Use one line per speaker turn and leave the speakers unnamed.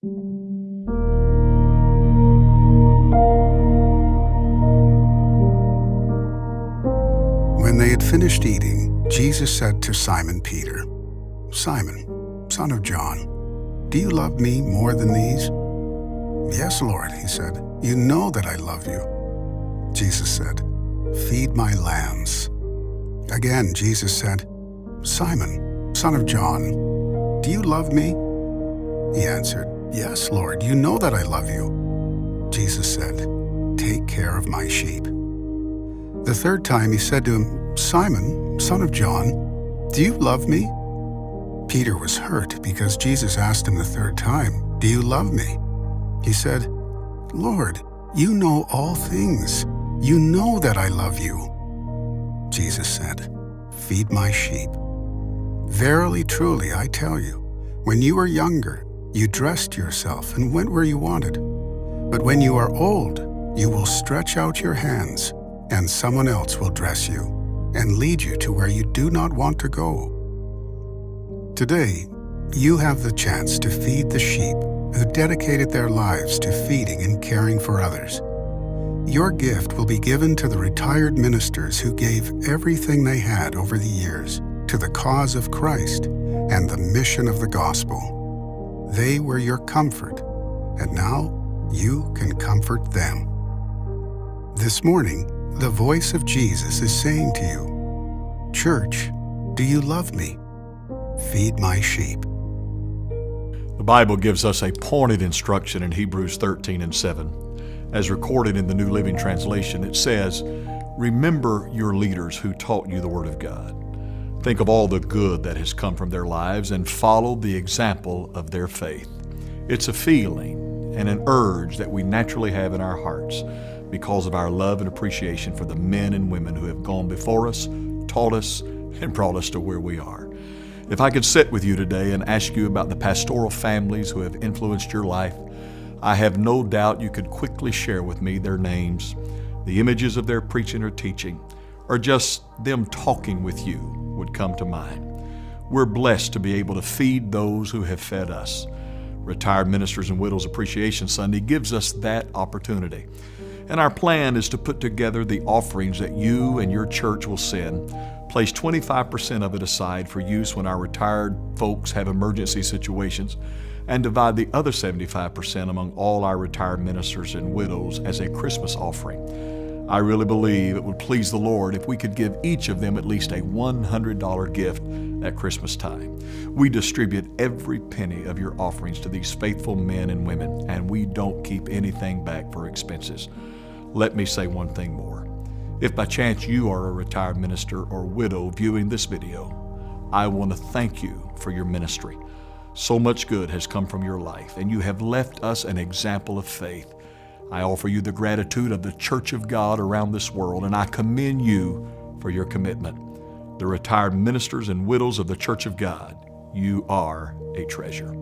When they had finished eating, Jesus said to Simon Peter, "Simon, son of John, do you love me more than these?" "Yes, Lord," he said, "you know that I love you." Jesus said, "Feed my lambs." Again, Jesus said, "Simon, son of John, do you love me?" He answered, "Yes, Lord, you know that I love you." Jesus said, "Take care of my sheep." The third time he said to him, "Simon, son of John, do you love me?" Peter was hurt because Jesus asked him the third time, "Do you love me?" He said, "Lord, you know all things. You know that I love you." Jesus said, "Feed my sheep. Verily, truly, I tell you, when you were younger, you dressed yourself and went where you wanted. But when you are old, you will stretch out your hands, and someone else will dress you and lead you to where you do not want to go." Today, you have the chance to feed the sheep who dedicated their lives to feeding and caring for others. Your gift will be given to the retired ministers who gave everything they had over the years to the cause of Christ and the mission of the gospel. They were your comfort, and now you can comfort them. This morning, the voice of Jesus is saying to you, "Church, do you love me? Feed my sheep."
The Bible gives us a pointed instruction in Hebrews 13 and 7. As recorded in the New Living Translation, it says, "Remember your leaders who taught you the Word of God. Think of all the good that has come from their lives and follow the example of their faith." It's a feeling and an urge that we naturally have in our hearts because of our love and appreciation for the men and women who have gone before us, taught us, and brought us to where we are. If I could sit with you today and ask you about the pastoral families who have influenced your life, I have no doubt you could quickly share with me their names, the images of their preaching or teaching, or just them talking with you would come to mind. We're blessed to be able to feed those who have fed us. Retired Ministers and Widows Appreciation Sunday gives us that opportunity. And our plan is to put together the offerings that you and your church will send, place 25% of it aside for use when our retired folks have emergency situations, and divide the other 75% among all our retired ministers and widows as a Christmas offering. I really believe it would please the Lord if we could give each of them at least a $100 gift at Christmas time. We distribute every penny of your offerings to these faithful men and women, and we don't keep anything back for expenses. Let me say one thing more. If by chance you are a retired minister or widow viewing this video, I want to thank you for your ministry. So much good has come from your life, and you have left us an example of faith. I offer you the gratitude of the Church of God around this world, and I commend you for your commitment. The retired ministers and widows of the Church of God, you are a treasure.